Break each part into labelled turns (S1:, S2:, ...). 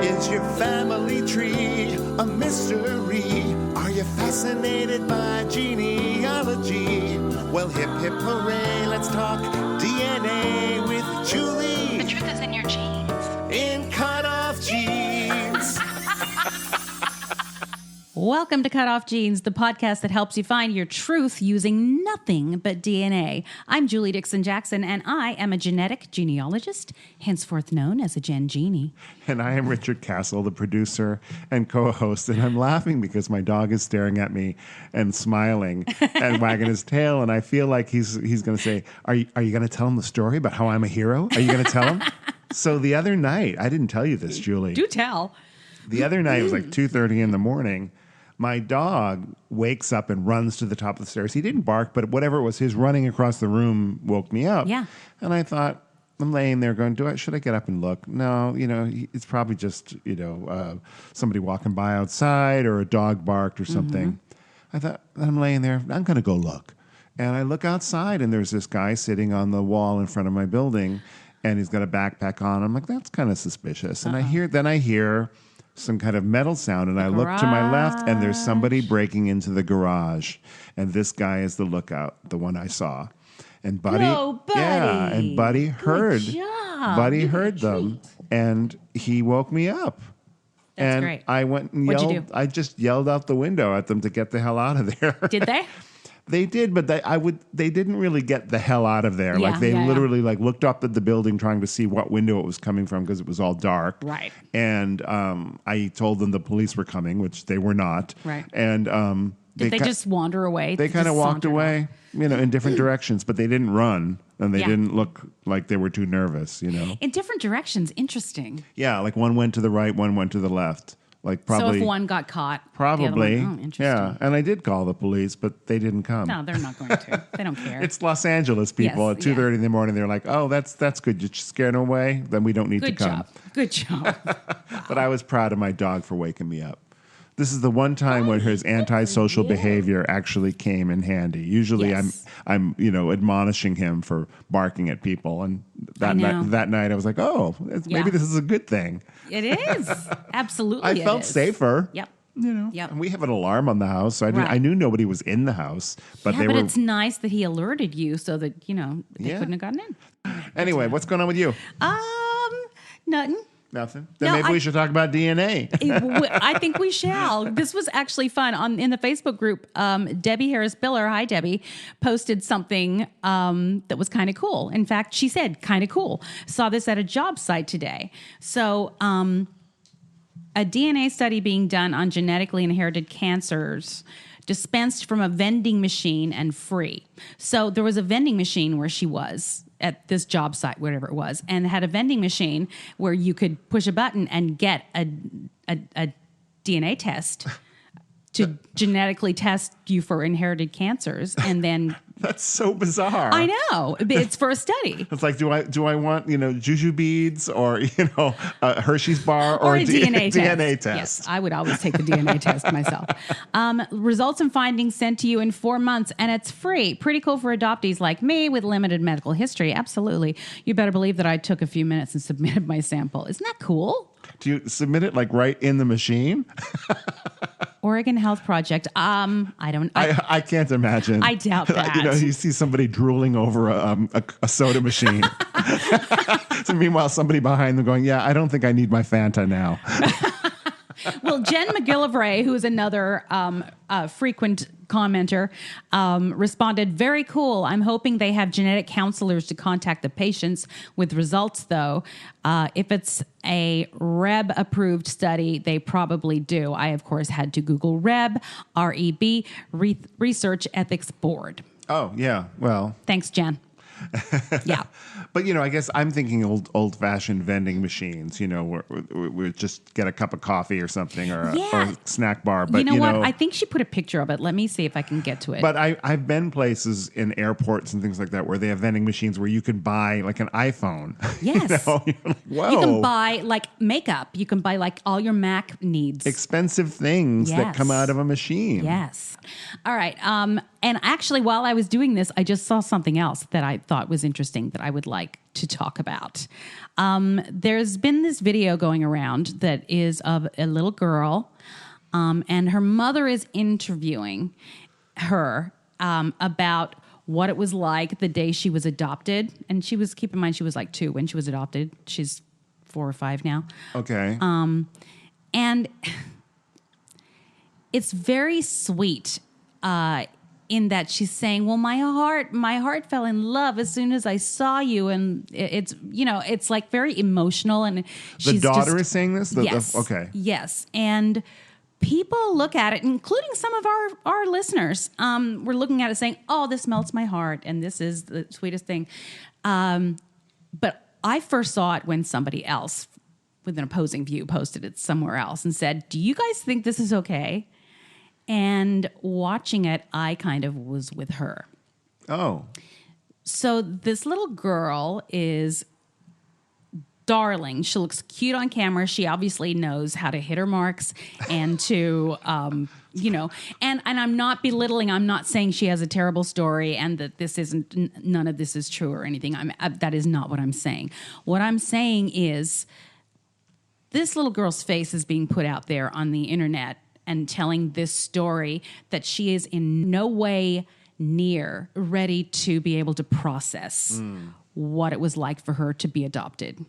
S1: Is your family tree a mystery? Are you fascinated by genealogy? Well, hip hip hooray, let's talk DNA with Julie.
S2: The truth is in your genes.
S1: In CutOff Genes.
S3: Welcome to CutOff Genes, the podcast that helps you find your truth using nothing but DNA. I'm Julie Dixon Jackson, and I am a genetic genealogist, henceforth known as a Gen Genie.
S4: And I am Richard Castle, the producer and co-host, and I'm laughing because my dog is staring at me and smiling and wagging his tail, and I feel like he's going to say, are you going to tell him the story about how I'm a hero? Are you going to tell him? So the other night, I didn't tell you this, Julie.
S3: Do tell.
S4: The other night, it was like 2:30 in the morning. My dog wakes up and runs to the top of the stairs. He didn't bark, but whatever it was, his running across the room woke me up.
S3: Yeah.
S4: And I thought, I'm laying there going, should I get up and look? No, it's probably just, somebody walking by outside or a dog barked or something. I thought, I'm laying there, I'm going to go look. And I look outside and there's this guy sitting on the wall in front of my building and he's got a backpack on. I'm like, that's kind of suspicious. And I hear some kind of metal sound, and I look to my left, and there's somebody breaking into the garage, and this guy is the lookout, the one I saw. And Buddy, yeah, and Buddy heard them, and he woke me up.
S3: That's
S4: and
S3: great.
S4: I went and
S3: What'd you
S4: yelled.
S3: do?
S4: I just yelled out the window at them to get the hell out of there.
S3: Did they?
S4: They did, but they didn't really get the hell out of there.
S3: Yeah,
S4: they
S3: yeah.
S4: literally looked up at the building trying to see what window it was coming from because it was all dark.
S3: Right.
S4: And I told them the police were coming, which they were not.
S3: Right.
S4: And
S3: Did they just wander away?
S4: They kind of
S3: Just
S4: walked
S3: sauntered
S4: away, in different directions, but they didn't run and they
S3: Yeah.
S4: didn't look like they were too nervous,
S3: In different directions. Interesting.
S4: Yeah, like one went to the right, one went to the left. Like probably.
S3: So if one got caught,
S4: Probably.
S3: the other one, interesting.
S4: Yeah, and I did call the police, but they didn't come.
S3: No, they're not going to. They don't care.
S4: It's Los Angeles people
S3: Yes,
S4: at 2:30 in the morning. They're like, "Oh, that's good. You scared them away. Then we don't need
S3: Good
S4: to come."
S3: job. Good job.
S4: But I was proud of my dog for waking me up. This is the one time when his antisocial behavior actually came in handy. Usually,
S3: Yes.
S4: I'm admonishing him for barking at people, and that night I was like, "Oh, maybe this is a good thing."
S3: It is. Absolutely.
S4: I felt safer.
S3: Yep.
S4: Yep. And we have an alarm on the house, so I knew nobody was in the house. But
S3: But it's nice that he alerted you so that, they couldn't have gotten in.
S4: Anyway, what's going on with you?
S3: Nothing.
S4: Nothing. Then maybe we should talk about DNA.
S3: I think we shall. This was actually fun. In the Facebook group, Debbie Harris-Biller, hi Debbie, posted something that was kind of cool. In fact, she said kind of cool. Saw this at a job site today. So a DNA study being done on genetically inherited cancers dispensed from a vending machine and free. So there was a vending machine where she was at this job site, whatever it was, and had a vending machine where you could push a button and get a DNA test to genetically test you for inherited cancers, and then
S4: That's so bizarre.
S3: I know it's for a study.
S4: It's like, do I want juju beads or a Hershey's bar or
S3: a DNA test.
S4: DNA test?
S3: Yes, I would always take the DNA test myself. Results and findings sent to you in 4 months, and it's free. Pretty cool for adoptees like me with limited medical history. Absolutely. You better believe that I took a few minutes and submitted my sample. Isn't that cool?
S4: Do you submit it right in the machine?
S3: Oregon Health Project.
S4: I can't imagine.
S3: I doubt that.
S4: You see somebody drooling over a soda machine. So meanwhile, somebody behind them going, "Yeah, I don't think I need my Fanta now."
S3: Well, Jen McGillivray, who is another frequent commenter, responded, "Very cool. I'm hoping they have genetic counselors to contact the patients with results, though. If it's a REB-approved study, they probably do. I, of course, had to Google REB, R-E-B, Research Ethics Board."
S4: Oh, yeah. Well.
S3: Thanks, Jen. Yeah.
S4: But, I guess I'm thinking old-fashioned vending machines, where we just get a cup of coffee or something or a snack bar. But,
S3: you know what? I think she put a picture of it. Let me see if I can get to it.
S4: But I've been places in airports and things like that where they have vending machines where you can buy like an iPhone.
S3: Yes.
S4: You're like, whoa.
S3: You can buy makeup. You can buy all your Mac needs.
S4: Expensive things that come out of a machine.
S3: Yes. All right. And actually, while I was doing this, I just saw something else that I thought was interesting that I would like to talk about. There's been this video going around that is of a little girl, and her mother is interviewing her about what it was like the day she was adopted. And she was, keep in mind, she was like 2 when she was adopted. She's 4 or 5 now.
S4: Okay.
S3: And it's very sweet in that she's saying, well, my heart fell in love as soon as I saw you. And it's like very emotional. And
S4: the daughter is saying this?
S3: Yes.
S4: Okay.
S3: Yes. And people look at it, including some of our listeners, were looking at it saying, oh, this melts my heart. And this is the sweetest thing. But I first saw it when somebody else with an opposing view posted it somewhere else and said, do you guys think this is okay? And watching it, I kind of was with her.
S4: Oh.
S3: So this little girl is darling. She looks cute on camera. She obviously knows how to hit her marks and to, and I'm not belittling. I'm not saying she has a terrible story and that none of this is true or anything. That is not what I'm saying. What I'm saying is this little girl's face is being put out there on the internet and telling this story that she is in no way near ready to be able to process what it was like for her to be adopted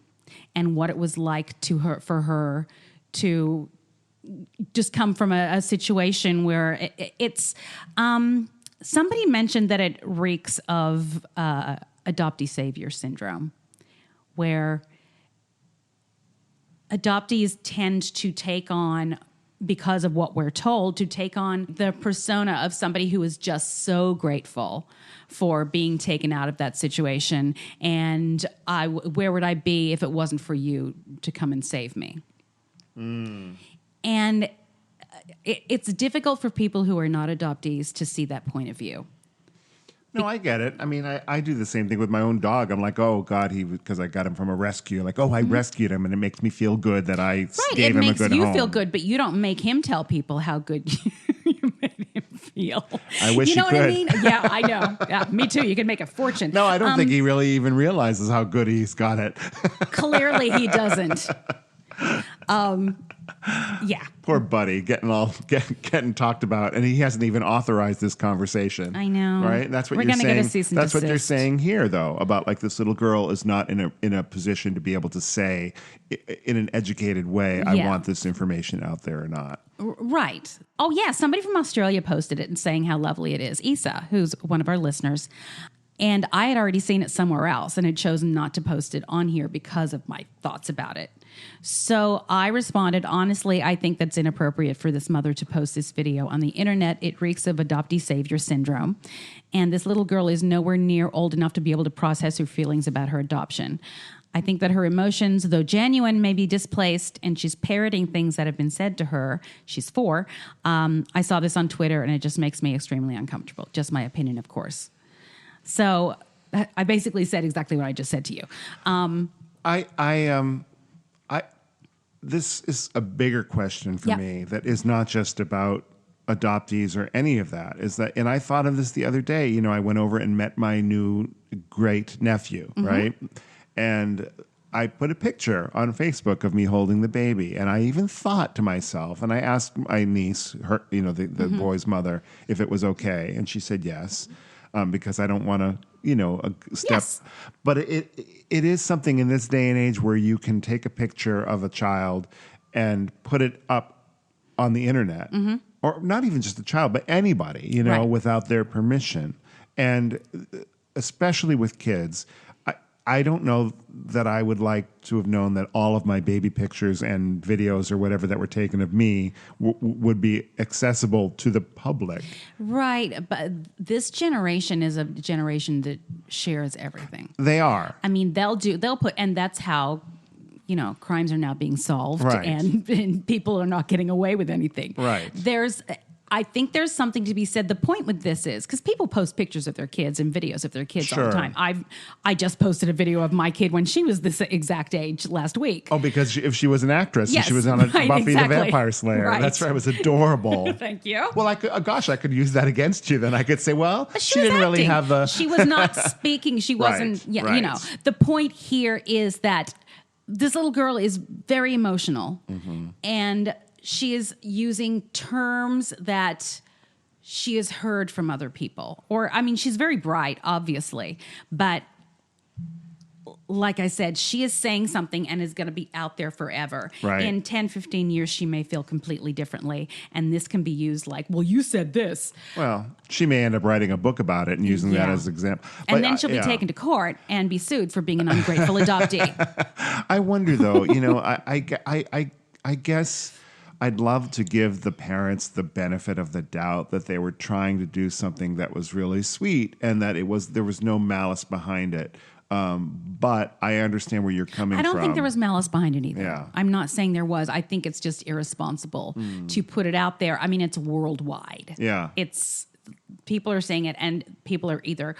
S3: and what it was like for her to just come from a situation where it's somebody mentioned that it reeks of adoptee savior syndrome, where adoptees tend to take on, because of what we're told, to take on the persona of somebody who is just so grateful for being taken out of that situation. And where would I be if it wasn't for you to come and save me? And it's difficult for people who are not adoptees to see that point of view.
S4: No, I get it. I mean, I do the same thing with my own dog. I'm like, oh, God, because I got him from a rescue. Like, oh, I rescued him, and it makes me feel good that I gave him a good home. Right, it makes you
S3: feel good, but you don't make him tell people how good you made him feel.
S4: I wish
S3: you know
S4: he
S3: what
S4: could.
S3: I mean? Yeah, I know. Yeah, me too. You can make a fortune.
S4: No, I don't think he really even realizes how good he's got it.
S3: Clearly, he doesn't. Yeah.
S4: Poor buddy, getting talked about, and he hasn't even authorized this conversation.
S3: I know,
S4: right? That's what
S3: we're
S4: you're
S3: gonna
S4: saying.
S3: Get a cease and
S4: That's
S3: desist.
S4: what you're saying here, though, about like this little girl is not in a position to be able to say in an educated way, I want this information out there or not.
S3: Right. Oh yeah, somebody from Australia posted it and saying how lovely it is. Isa, who's one of our listeners. And I had already seen it somewhere else and had chosen not to post it on here because of my thoughts about it. So I responded, honestly, I think that's inappropriate for this mother to post this video on the internet. It reeks of adoptee savior syndrome. And this little girl is nowhere near old enough to be able to process her feelings about her adoption. I think that her emotions, though genuine, may be displaced, and she's parroting things that have been said to her. She's 4. I saw this on Twitter, and it just makes me extremely uncomfortable. Just my opinion, of course. So I basically said exactly what I just said to you.
S4: This is a bigger question for me that is not just about adoptees or any of that. And I thought of this the other day. You know, I went over and met my new great nephew, right? And I put a picture on Facebook of me holding the baby, and I even thought to myself, and I asked my niece, the boy's mother, if it was okay, and she said yes. Because I don't want to, step.
S3: Yes.
S4: But it is something in this day and age where you can take a picture of a child and put it up on the internet, or not even just a child, but anybody,
S3: right,
S4: without their permission. And especially with kids, I don't know that I would like to have known that all of my baby pictures and videos or whatever that were taken of me would be accessible to the public.
S3: Right. But this generation is a generation that shares everything.
S4: They are.
S3: I mean, and that's how, crimes are now being solved,
S4: right,
S3: and people are not getting away with anything.
S4: Right.
S3: I think there's something to be said. The point with this is because people post pictures of their kids and videos of their kids all the time. I just posted a video of my kid when she was this exact age last week.
S4: Oh, because if she was an actress,
S3: Yes,
S4: and she was on a
S3: right,
S4: Buffy
S3: exactly.
S4: the Vampire Slayer.
S3: Right.
S4: That's right. It was adorable.
S3: Thank you.
S4: Well, I could use that against you. Then I could say, well, she
S3: was
S4: didn't really
S3: acting.
S4: have the.
S3: She was not speaking. She wasn't. Yeah,
S4: right.
S3: you know. The point here is that this little girl is very emotional, and she is using terms that she has heard from other people. Or, I mean, she's very bright, obviously, but like I said, she is saying something and is going to be out there forever.
S4: Right.
S3: In 10, 15 years, she may feel completely differently. And this can be used like, well, you said this.
S4: Well, she may end up writing a book about it and using that as an example.
S3: And then she'll be taken to court and be sued for being an ungrateful adoptee.
S4: I wonder, though, I guess I'd love to give the parents the benefit of the doubt that they were trying to do something that was really sweet and that there was no malice behind it. But I understand where you're coming from.
S3: I don't think there was malice behind it either.
S4: Yeah.
S3: I'm not saying there was. I think it's just irresponsible to put it out there. I mean, it's worldwide.
S4: Yeah.
S3: People are saying it, and people are either,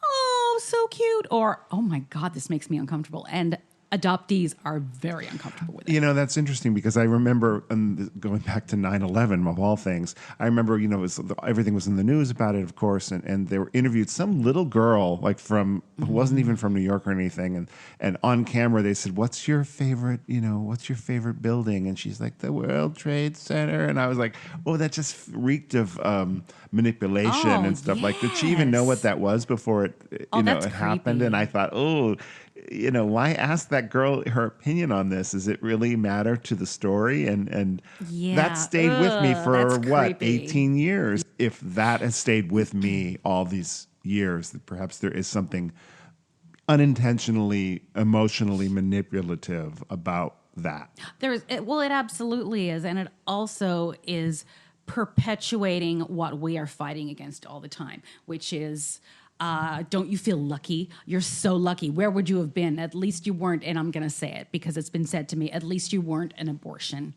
S3: oh, so cute, or, oh my God, this makes me uncomfortable. And adoptees are very uncomfortable with it.
S4: That's interesting because I remember going back to 9/11 of all things. I remember, everything was in the news about it, of course, and they were interviewed some little girl who wasn't even from New York or anything, and on camera they said, "What's your favorite building?" And she's like, "The World Trade Center." And I was like, "Oh, that just reeked of manipulation and stuff." Like, did she even know what that was before it happened?
S3: Creepy.
S4: And I thought, oh. Why ask that girl her opinion on this? Does it really matter to the story? And that stayed with me for what, 18 years? If that has stayed with me all these years, that perhaps there is something unintentionally, emotionally manipulative about that.
S3: It absolutely is. And it also is perpetuating what we are fighting against all the time, which is... don't you feel lucky? You're so lucky. Where would you have been? At least you weren't, and I'm going to say it because it's been said to me, at least you weren't an abortion.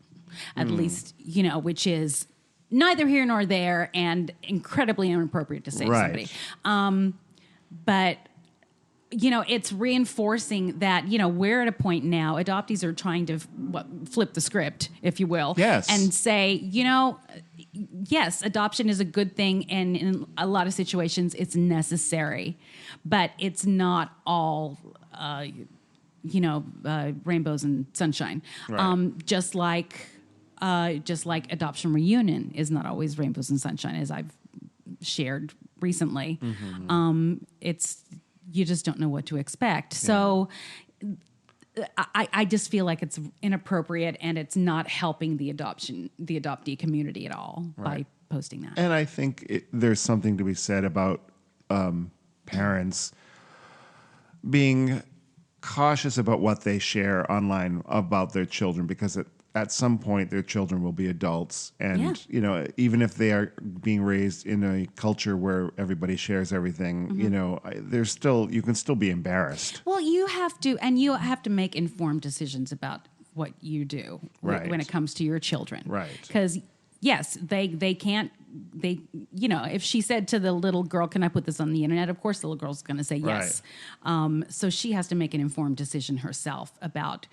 S3: At least, which is neither here nor there and incredibly inappropriate to say to somebody. But, it's reinforcing that, we're at a point now, adoptees are trying to flip the script, if you will.
S4: Yes.
S3: And say, yes, adoption is a good thing, and in a lot of situations, it's necessary, but it's not all, rainbows and sunshine.
S4: Right.
S3: Just like adoption reunion is not always rainbows and sunshine, as I've shared recently. You just don't know what to expect. Yeah. So. I just feel like it's inappropriate and it's not helping the adoptee community at all by posting that.
S4: And I think there's something to be said about parents being cautious about what they share online about their children because at some point their children will be adults and even if they are being raised in a culture where everybody shares everything you can still be embarrassed.
S3: Well, you have to make informed decisions about what you do when it comes to your children, right? Because yes, they can't. If she said to the little girl, "Can I put this on the internet?" Of course, the little girl's going to say yes. So she has to make an informed decision herself about.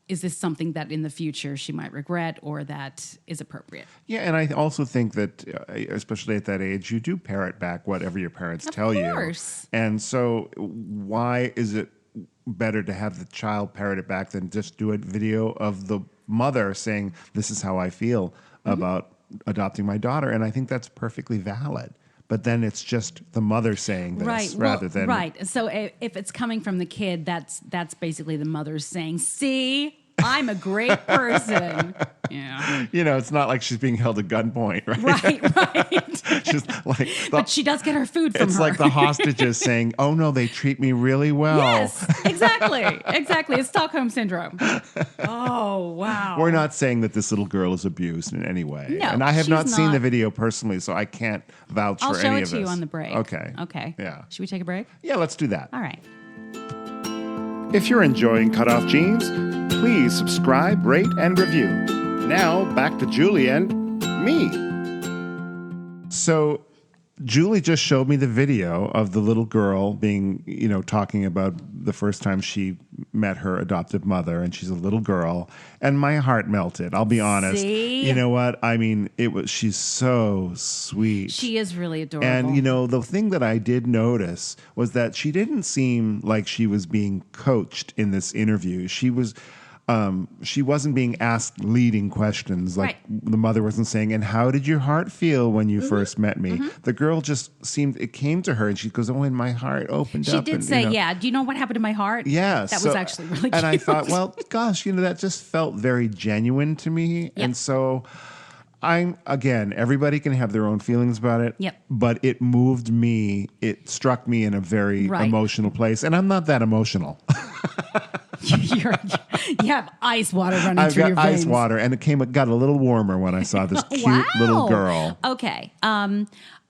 S3: Is this something that in the future she might regret or that is appropriate? Yeah,
S4: and I also think that, especially at that age, you do parrot back whatever your parents tell you. Of course. And so why is it better to have the child parrot it back than just do a video of the mother saying, this is how I feel about adopting my daughter? And I think that's perfectly valid. But then it's just the mother saying this rather than...
S3: Right. So if it's coming from the kid, that's basically the mother saying, see, I'm a great person. Yeah.
S4: It's not like she's being held at gunpoint, right?
S3: Right.
S4: She's like...
S3: But she does get her food from her.
S4: It's like the hostages saying, oh, no, they treat me really well.
S3: Yes, exactly. It's Stockholm Syndrome. Oh, wow.
S4: We're not saying that this little girl is abused in any way.
S3: No,
S4: and I have not seen the video personally, so I can't vouch for any of this.
S3: I'll show it to you on the break.
S4: Okay. Yeah.
S3: Should we take a break?
S4: Yeah, let's do that.
S3: All right.
S4: If you're enjoying CutOff Jeans, please subscribe, rate, and review. Now, back to Julie and me. So Julie just showed me the video of the little girl being, talking about the first time she met her adoptive mother, and she's a little girl, and my heart melted. I'll be honest.
S3: See?
S4: You know what? I mean, she's so sweet.
S3: She is really adorable.
S4: And, the thing that I did notice was that she didn't seem like she was being coached in this interview. She wasn't being asked leading questions like the mother wasn't saying, and how did your heart feel when you first met me? The girl just it came to her and she goes, oh, and my heart opened up.
S3: She did say, yeah, do you know what happened to my heart?
S4: Yeah.
S3: That was actually really cute.
S4: And I thought, well, gosh, that just felt very genuine to me.
S3: Yep.
S4: And so again, everybody can have their own feelings about it.
S3: Yep.
S4: But it moved me. It struck me in a very emotional place. And I'm not that emotional.
S3: You have ice water running
S4: I've
S3: through
S4: got
S3: your veins.
S4: ice water, and it got a little warmer when I saw this cute little girl.
S3: Okay. I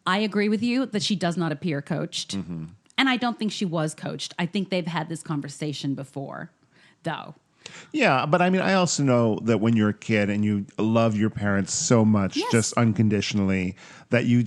S3: agree with you that she does not appear coached. And I don't think she was coached. I think they've had this conversation before, though.
S4: Yeah, but I mean, I also know that when you're a kid and you love your parents so much, just unconditionally, that you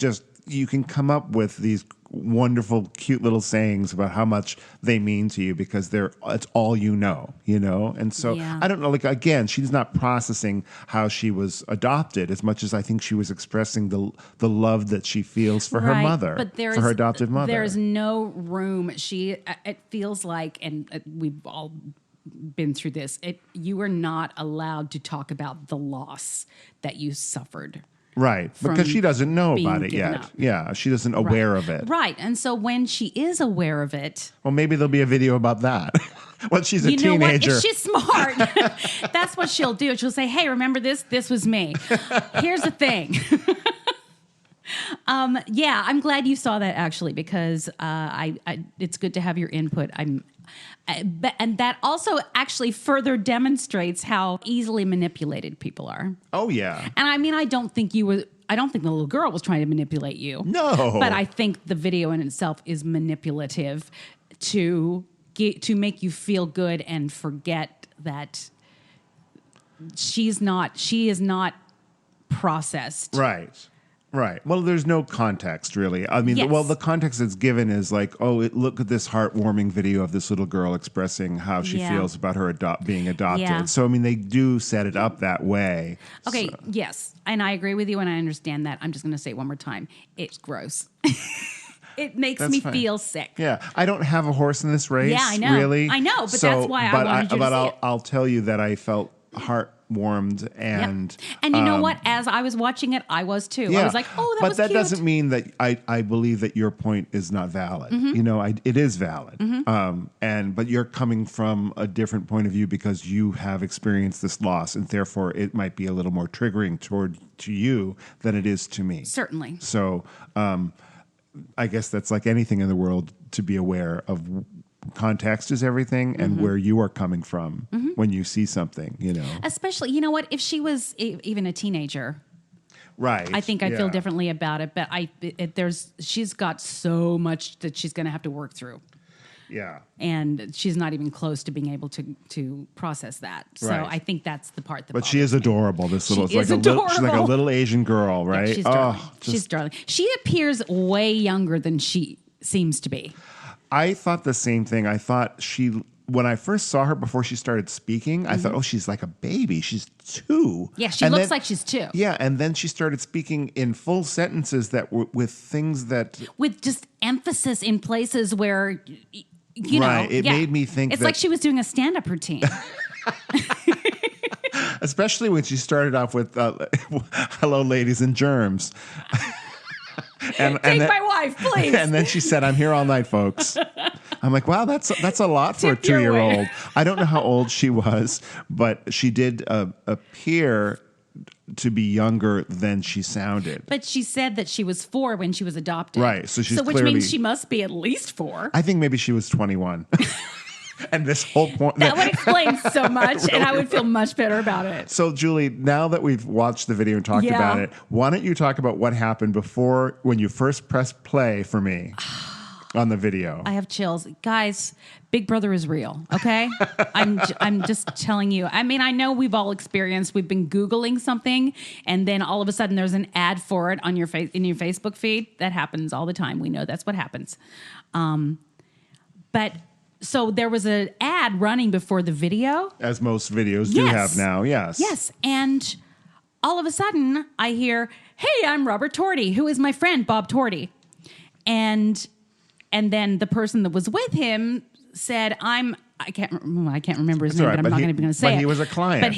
S4: can come up with these wonderful, cute little sayings about how much they mean to you because it's all you know. And so I don't know. Like again, she's not processing how she was adopted as much as I think she was expressing the love that she feels for her mother, for her adoptive mother.
S3: There's no room. It feels like, and we've all been through this. You are not allowed to talk about the loss that you suffered.
S4: Right, because she doesn't know about it yet.
S3: Up.
S4: Yeah, she isn't aware of it.
S3: Right, and so when she is aware of it...
S4: Well, maybe there'll be a video about that. When she's a teenager.
S3: You know what? If she's smart, that's what she'll do. She'll say, hey, remember this? This was me. Here's the thing. I'm glad you saw that, actually, because it's good to have your input. And that also actually further demonstrates how easily manipulated people are.
S4: Oh, yeah.
S3: And I mean, I don't think the little girl was trying to manipulate you.
S4: No.
S3: But I think the video in itself is manipulative to make you feel good and forget that she is not processed.
S4: Right. Well, there's no context, really. I mean, the context that's given is like, look at this heartwarming video of this little girl expressing how she feels about her being adopted.
S3: Yeah.
S4: So, I mean, they do set it up that way.
S3: Okay,
S4: so.
S3: Yes. And I agree with you, and I understand that. I'm just going to say it one more time. It's gross. It makes me feel sick.
S4: Yeah. I don't have a horse in this race,
S3: yeah, I know.
S4: really.
S3: I know, but that's why I wanted you to see it.
S4: I'll tell you that I felt heartwarmed and
S3: and you know what? As I was watching it, I was too. I was like, oh, that was cute.
S4: But that doesn't mean that I believe that your point is not valid. It is valid. But you're coming from a different point of view because you have experienced this loss, and therefore it might be a little more triggering to you than it is to me.
S3: Certainly.
S4: So I guess that's like anything in the world, to be aware of. Context is everything, and where you are coming from when you see something, Especially, you know what? If she was even a teenager, right?
S3: I think I'd feel differently about it. But she's got so much that she's going to have to work through.
S4: Yeah,
S3: and she's not even close to being able to process that. So I think that's the part that.
S4: But she is adorable. This little,
S3: she's like
S4: a little Asian girl, right?
S3: Yeah, she's darling. She's darling. She appears way younger than she seems to be.
S4: I thought the same thing. I thought when I first saw her before she started speaking, I thought, she's like a baby. She's 2.
S3: Yeah, she looks like she's 2.
S4: Yeah, and then she started speaking in full sentences that were with things that...
S3: With just emphasis in places where, you know...
S4: It made me think
S3: it's like she was doing a stand-up routine.
S4: Especially when she started off with, hello, ladies and germs.
S3: Take my wife, please.
S4: And then she said, I'm here all night, folks. I'm like, wow, that's a lot for a 2-year-old. I don't know how old she was, but she did appear to be younger than she sounded.
S3: But she said that she was 4 when she was adopted.
S4: Right. So
S3: which means she must be at least 4.
S4: I think maybe she was 21. And this whole point...
S3: That would explain so much, really, and I would feel much better about it.
S4: So, Julie, now that we've watched the video and talked about it, why don't you talk about what happened when you first pressed play for me? on the video.
S3: I have chills. Guys, Big Brother is real, okay? I'm just telling you. I mean, I know we've all experienced, we've been Googling something, and then all of a sudden there's an ad for it on your in your Facebook feed. That happens all the time. We know that's what happens. But so there was an ad running before the video.
S4: As most videos do have now, yes.
S3: Yes, and all of a sudden I hear, hey, I'm Robert Torty, who is my friend, Bob Torty. And then the person that was with him said, I can't remember his name,
S4: right,
S3: but I'm not going to say it.
S4: But he was a client.
S3: But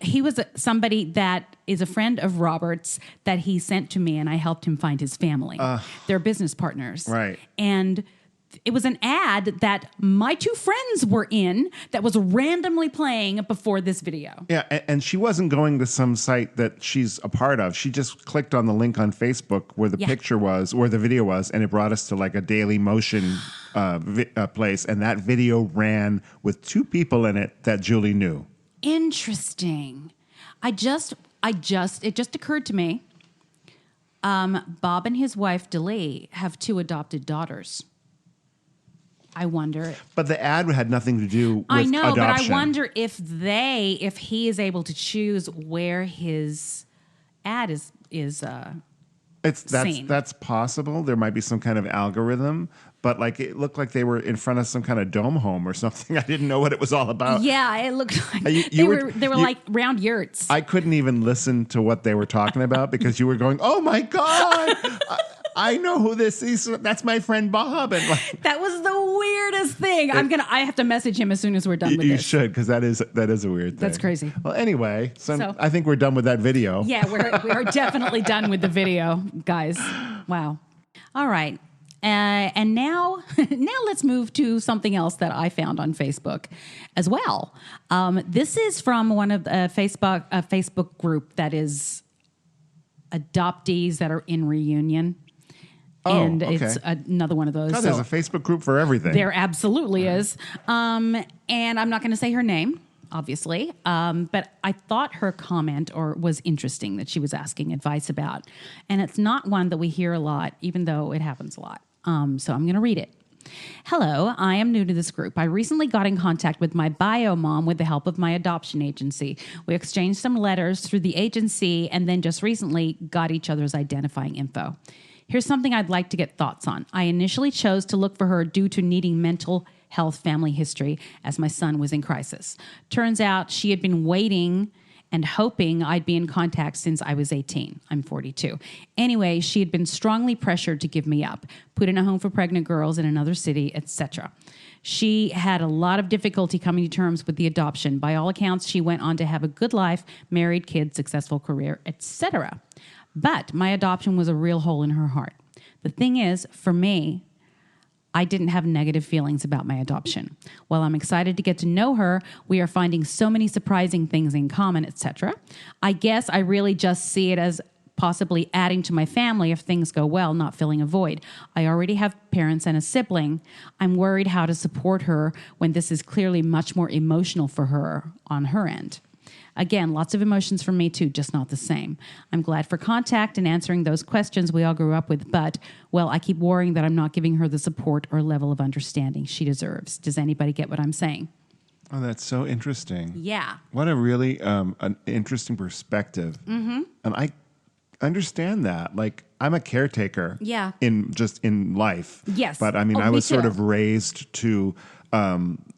S3: he was somebody that is a friend of Robert's that he sent to me, and I helped him find his family. They're business partners.
S4: Right.
S3: And it was an ad that my two friends were in that was randomly playing before this video.
S4: Yeah, and she wasn't going to some site that she's a part of. She just clicked on the link on Facebook where the picture was, where the video was, and it brought us to like a Daily Motion place. And that video ran with two people in it that Julie knew.
S3: Interesting. It just occurred to me. Bob and his wife, Delee, have two adopted daughters. I wonder.
S4: But the ad had nothing to do with
S3: I know,
S4: adoption.
S3: but I wonder if he is able to choose where his ad is seen.
S4: That's possible. There might be some kind of algorithm, but like it looked like they were in front of some kind of dome home or something. I didn't know what it was all about.
S3: Yeah, it looked like they were like round yurts.
S4: I couldn't even listen to what they were talking about because you were going, "Oh my God, I know who this is. That's my friend Bob." And like,
S3: that was the weirdest thing. I have to message him as soon as we're done with this.
S4: You should, because that is a weird thing.
S3: That's crazy.
S4: Well, anyway, so I think we're done with that video.
S3: Yeah, we are definitely done with the video, guys. Wow. All right. And now let's move to something else that I found on Facebook as well. This is from one of a Facebook group that is adoptees that are in reunion. And it's another one of those.
S4: God, there's a Facebook group for everything.
S3: There absolutely is. And I'm not going to say her name, obviously. But I thought her comment was interesting that she was asking advice about. And it's not one that we hear a lot, even though it happens a lot. So I'm going to read it. Hello, I am new to this group. I recently got in contact with my bio mom with the help of my adoption agency. We exchanged some letters through the agency and then just recently got each other's identifying info. Here's something I'd like to get thoughts on. I initially chose to look for her due to needing mental health family history as my son was in crisis. Turns out she had been waiting and hoping I'd be in contact since I was 18. I'm 42. Anyway, she had been strongly pressured to give me up, put in a home for pregnant girls in another city, etc. She had a lot of difficulty coming to terms with the adoption. By all accounts, she went on to have a good life, married, kids, successful career, etc. But my adoption was a real hole in her heart. The thing is, for me, I didn't have negative feelings about my adoption. While I'm excited to get to know her, we are finding so many surprising things in common, etc. I guess I really just see it as possibly adding to my family if things go well, not filling a void. I already have parents and a sibling. I'm worried how to support her when this is clearly much more emotional for her on her end. Again, lots of emotions from me too, just not the same. I'm glad for contact and answering those questions we all grew up with, but, well, I keep worrying that I'm not giving her the support or level of understanding she deserves. Does anybody get what I'm saying?
S4: Oh, that's so interesting.
S3: Yeah.
S4: What a really an interesting perspective. Mm-hmm. And I understand that. Like, I'm a caretaker.
S3: Yeah.
S4: In life.
S3: Yes.
S4: But I mean, I was sort of raised to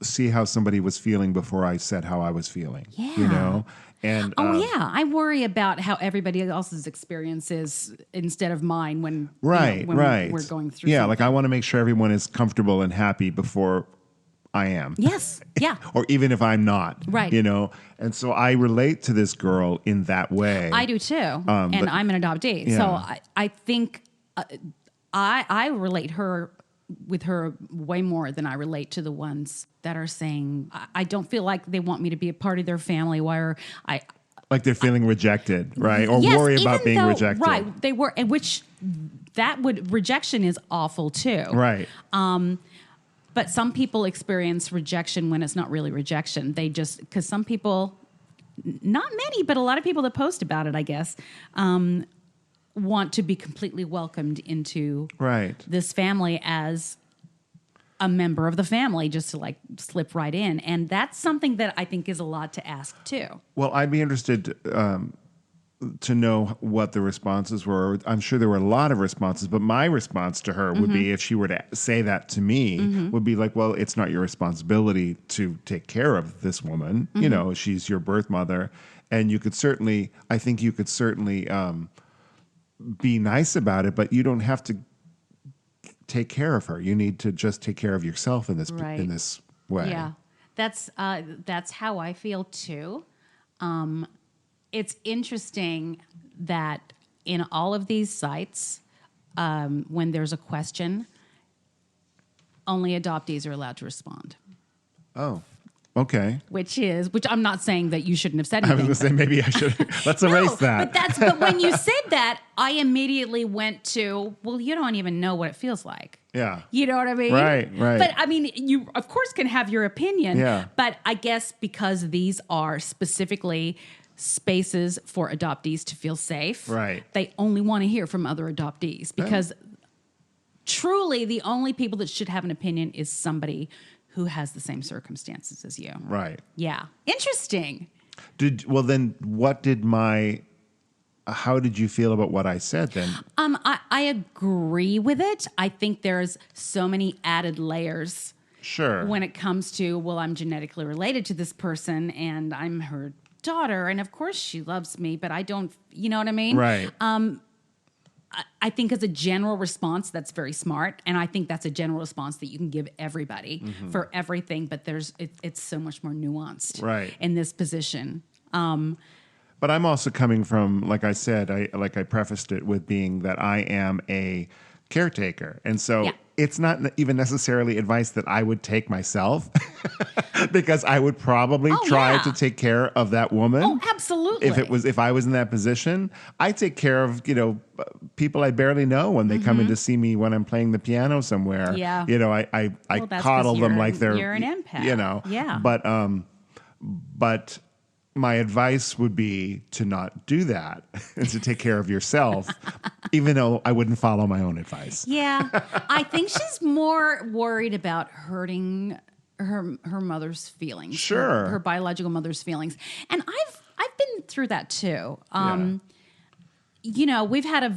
S4: see how somebody was feeling before I said how I was feeling.
S3: Yeah.
S4: You know? And
S3: I worry about how everybody else's experience is instead of mine when
S4: right.
S3: we're going through.
S4: Yeah,
S3: something.
S4: like I want to make sure everyone is comfortable and happy before I am.
S3: Yes. Yeah.
S4: Or even if I'm not.
S3: Right.
S4: You know? And so I relate to this girl in that way.
S3: I do too. And I'm an adoptee.
S4: Yeah.
S3: So I think I relate with her way more than I relate to the ones that are saying, I don't feel like they want me to be a part of their family.
S4: Like they're feeling rejected, right? Or
S3: yes,
S4: worry about being rejected.
S3: Right. They were, which rejection is awful too.
S4: Right.
S3: But some people experience rejection when it's not really rejection. Because some people, not many, but a lot of people that post about it, I guess, want to be completely welcomed into
S4: Right.
S3: this family as a member of the family, just to like slip right in. And that's something that I think is a lot to ask too.
S4: Well, I'd be interested to know what the responses were. I'm sure there were a lot of responses, but my response to her would be, if she were to say that to me, would be like, well, it's not your responsibility to take care of this woman. You know, she's your birth mother. And you could certainly, I think you could certainly be nice about it, but you don't have to take care of her. You need to just take care of yourself in this way.
S3: Yeah, that's how I feel too. It's interesting that in all of these sites, when there's a question, only adoptees are allowed to respond.
S4: Oh, okay.
S3: Which I'm not saying that you shouldn't have said
S4: I
S3: anything.
S4: was going to say maybe I should. Let's erase that.
S3: But when you said that, I immediately went to, well, you don't even know what it feels like.
S4: Yeah.
S3: You know what I mean?
S4: Right.
S3: But I mean, you of course can have your opinion.
S4: Yeah.
S3: But I guess because these are specifically spaces for adoptees to feel safe,
S4: right,
S3: they only want to hear from other adoptees, because truly the only people that should have an opinion is somebody who has the same circumstances as you.
S4: Right.
S3: Yeah. Interesting.
S4: How did you feel about what I said then?
S3: I agree with it. I think there's so many added layers.
S4: Sure.
S3: When it comes to, well, I'm genetically related to this person and I'm her daughter, and of course she loves me, but I don't, you know what I mean?
S4: Right.
S3: I think as a general response, that's very smart. And I think that's a general response that you can give everybody for everything. But it's so much more nuanced in this position.
S4: But I'm also coming from, like I said, I prefaced it with being that I am a caretaker. And so it's not even necessarily advice that I would take myself because I would probably try to take care of that woman.
S3: Oh, absolutely.
S4: If I was in that position, I take care of, people I barely know when they come in to see me when I'm playing the piano somewhere.
S3: Yeah.
S4: I coddle them like
S3: you're an empath.
S4: Yeah. But my advice would be to not do that and to take care of yourself, even though I wouldn't follow my own advice.
S3: Yeah. I think she's more worried about hurting her mother's feelings.
S4: Sure.
S3: Her biological mother's feelings. And I've been through that too. We've had a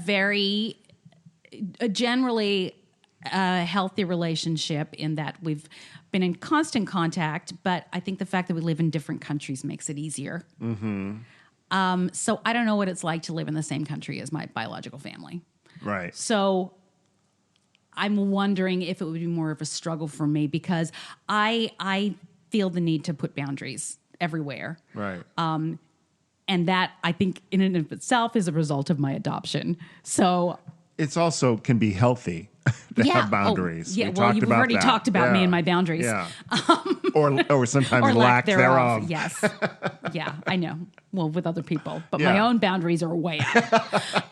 S3: generally healthy relationship in that we've been in constant contact, but I think the fact that we live in different countries makes it easier. So I don't know what it's like to live in the same country as my biological family.
S4: Right.
S3: So I'm wondering if it would be more of a struggle for me, because I feel the need to put boundaries everywhere.
S4: Right.
S3: And that, I think, in and of itself is a result of my adoption. So
S4: it's also can be healthy to have boundaries.
S3: We've already talked about me and my boundaries.
S4: Yeah. or sometimes
S3: or
S4: lack thereof.
S3: Yes. Yeah, I know. Well, with other people. But my own boundaries are way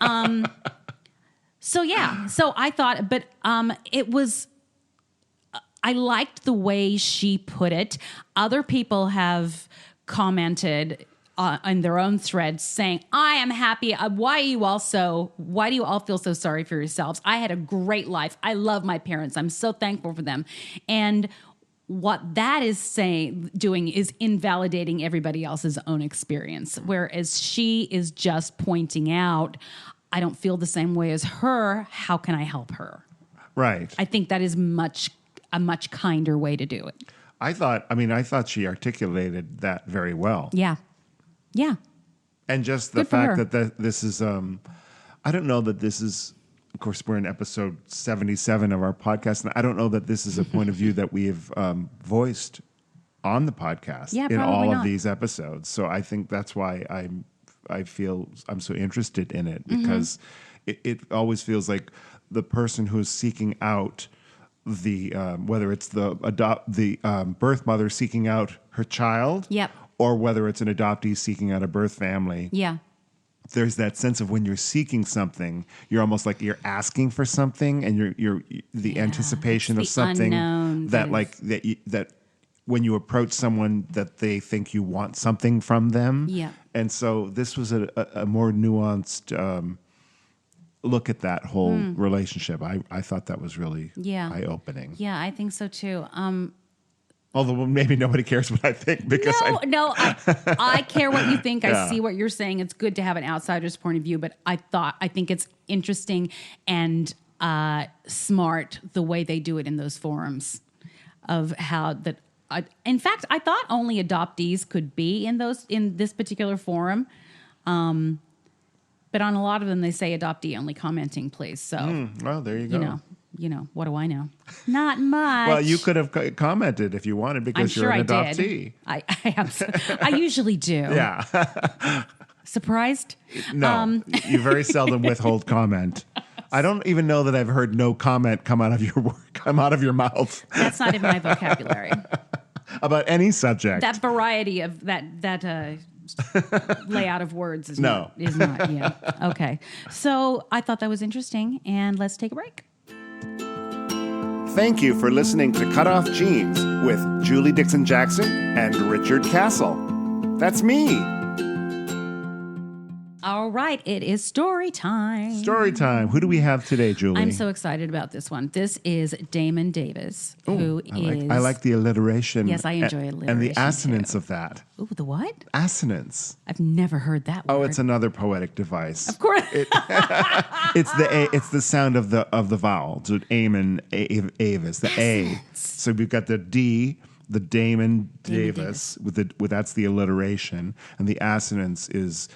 S3: out. So I thought, but it was, I liked the way she put it. Other people have commented on their own threads saying, I am happy. Why do you all feel so sorry for yourselves? I had a great life. I love my parents. I'm so thankful for them. And what that is doing is invalidating everybody else's own experience. Whereas she is just pointing out, I don't feel the same way as her. How can I help her?
S4: Right.
S3: I think that is a much kinder way to do it.
S4: I thought she articulated that very well.
S3: Yeah. Yeah.
S4: And just the fact that this is, I don't know that this is, of course, we're in episode 77 of our podcast, and I don't know that this is a point of view that we have voiced on the podcast in all of these episodes. So I think that's why I feel I'm so interested in it, because it always feels like the person who is seeking out the, whether it's the birth mother seeking out her child.
S3: Yep.
S4: Or whether it's an adoptee seeking out a birth family.
S3: Yeah.
S4: There's that sense of when you're seeking something, you're almost like you're asking for something, and you're the anticipation of something
S3: unknown
S4: that when you approach someone that they think you want something from them.
S3: Yeah.
S4: And so this was a more nuanced look at that whole relationship. I thought that was really
S3: Yeah.
S4: eye-opening.
S3: Yeah, I think so too.
S4: Although maybe nobody cares what I think because
S3: I care what you think.
S4: Yeah.
S3: I see what you're saying. It's good to have an outsider's point of view, but I think it's interesting and smart the way they do it in those forums of how that. In fact, I thought only adoptees could be in this particular forum. But on a lot of them, they say adoptee only commenting, please. So,
S4: well, there you go.
S3: You know, what do I know? Not much.
S4: Well, you could have commented if you wanted because you're an adoptee.
S3: I usually do.
S4: Yeah.
S3: Surprised?
S4: No, you very seldom withhold comment. I don't even know that I've heard no comment come out of your mouth.
S3: That's not in my vocabulary.
S4: About any subject.
S3: That variety of that layout of words is not. Yeah. Okay. So I thought that was interesting, and let's take a break.
S1: Thank you for listening to Cut Off Jeans with Julie Dixon Jackson and Richard Castle. That's me.
S3: All right, it is story time.
S4: Story time. Who do we have today, Julie?
S3: I'm so excited about this one. This is Damon Davis, who is...
S4: I like the alliteration.
S3: Yes, I enjoy alliteration.
S4: And the assonance
S3: too.
S4: of that.
S3: Ooh, the what?
S4: Assonance.
S3: I've never heard that word.
S4: Oh, it's another poetic device.
S3: Of course.
S4: It's the sound of the vowel. So Damon Avis, the A. So we've got the D, the Damon Davis. with that's the alliteration, and the assonance is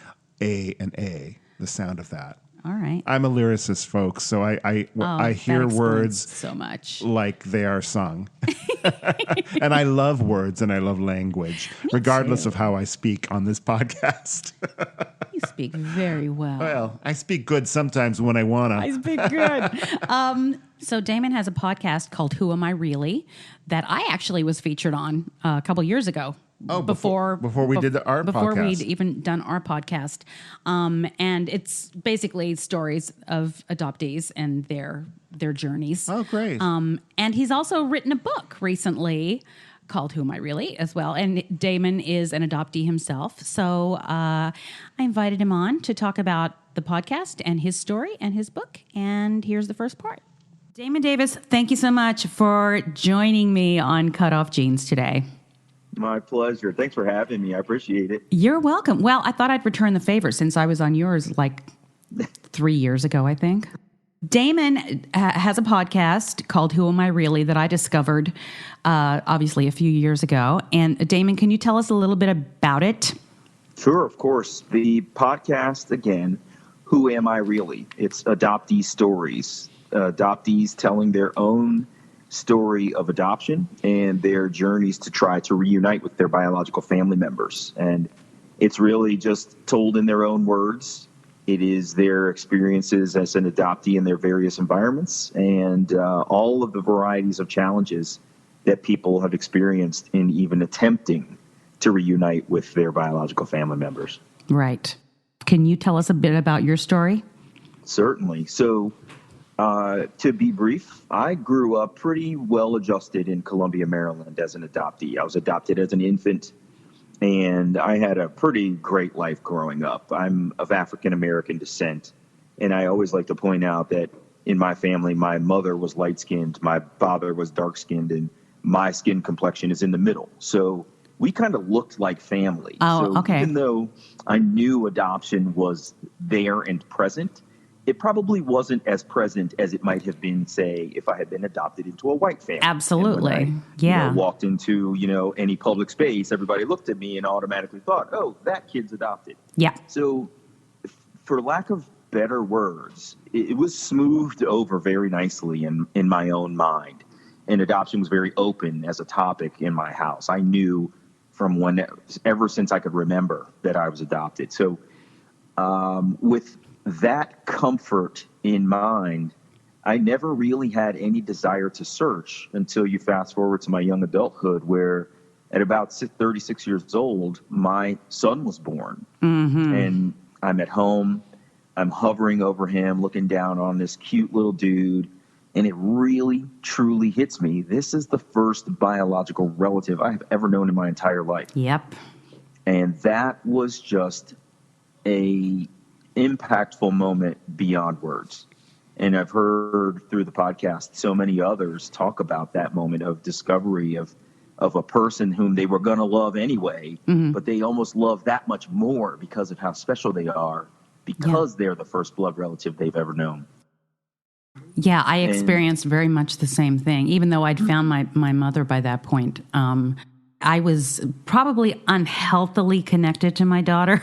S4: A and A. The sound of that.
S3: All right.
S4: I'm a lyricist, folks, so I hear words
S3: so much
S4: like they are sung. And I love words and I love language, regardless of how I speak on this podcast.
S3: You speak very well.
S4: Well, I speak good sometimes when I want to.
S3: I speak good. So Damon has a podcast called Who Am I Really? That I actually was featured on a couple years ago.
S4: Oh, before we did our podcast.
S3: Before we'd even done our podcast. And it's basically stories of adoptees and their journeys.
S4: Oh, great.
S3: And he's also written a book recently called Who Am I Really as well. And Damon is an adoptee himself. So I invited him on to talk about the podcast and his story and his book. And here's the first part. Damon Davis, thank you so much for joining me on Cut Off Jeans today.
S2: My pleasure. Thanks for having me. I appreciate it.
S3: You're welcome. Well, I thought I'd return the favor since I was on yours like 3 years ago, I think. Damon has a podcast called Who Am I Really that I discovered obviously a few years ago. And Damon, can you tell us a little bit about it?
S2: Sure, of course. The podcast, again, Who Am I Really? It's adoptee stories. Adoptees telling their own story of adoption and their journeys to try to reunite with their biological family members. And it's really just told in their own words. It is their experiences as an adoptee in their various environments and all of the varieties of challenges that people have experienced in even attempting to reunite with their biological family members.
S3: Right. Can you tell us a bit about your story?
S2: Certainly. So, to be brief, I grew up pretty well adjusted in Columbia, Maryland as an adoptee. I was adopted as an infant, and I had a pretty great life growing up. I'm of African-American descent, and I always like to point out that in my family, my mother was light-skinned, my father was dark-skinned, and my skin complexion is in the middle. So we kind of looked like family.
S3: Oh,
S2: so
S3: okay.
S2: Even though I knew adoption was there and present, it probably wasn't as present as it might have been, say, if I had been adopted into a white family.
S3: Absolutely. Yeah.
S2: Walked into, any public space, everybody looked at me and automatically thought, oh, that kid's adopted.
S3: Yeah.
S2: So for lack of better words, it was smoothed over very nicely in my own mind. And adoption was very open as a topic in my house. I knew from ever since I could remember that I was adopted. So with that comfort in mind, I never really had any desire to search until you fast forward to my young adulthood, where at about 36 years old, my son was born. Mm-hmm. And I'm at home, I'm hovering over him, looking down on this cute little dude, and it really, truly hits me. This is the first biological relative I have ever known in my entire life.
S3: Yep.
S2: And that was just a impactful moment beyond words. And I've heard through the podcast so many others talk about that moment of discovery of a person whom they were going to love anyway, but they almost love that much more because of how special they are, because they're the first blood relative they've ever known.
S3: Yeah, I experienced very much the same thing. Even though I'd found my mother by that point, I was probably unhealthily connected to my daughter,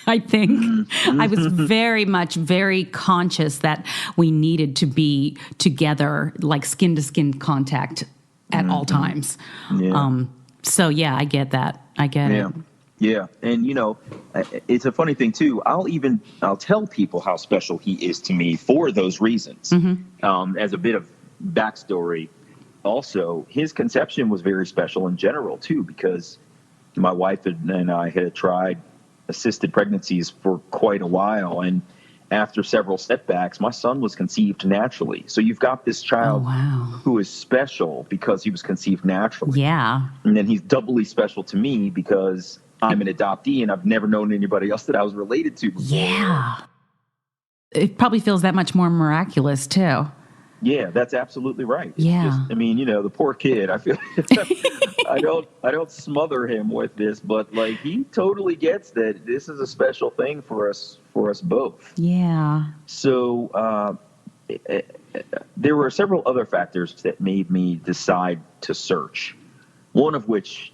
S3: I think. I was very conscious that we needed to be together, like skin-to-skin contact at all times.
S2: Yeah.
S3: So, yeah, I get that. I get it.
S2: Yeah. And, you know, it's a funny thing, too. I'll tell people how special he is to me for those reasons. As a bit of backstory, also, his conception was very special in general, too, because my wife and I had tried assisted pregnancies for quite a while. And after several setbacks, my son was conceived naturally. So you've got this child who is special because he was conceived naturally.
S3: Yeah.
S2: And then he's doubly special to me because I'm an adoptee and I've never known anybody else that I was related to before.
S3: Yeah. It probably feels that much more miraculous, too.
S2: Yeah, that's absolutely right. It's
S3: Yeah.
S2: I mean, you know, the poor kid, I feel I don't smother him with this, but like he totally gets that this is a special thing for us both.
S3: Yeah.
S2: So there were several other factors that made me decide to search. One of which,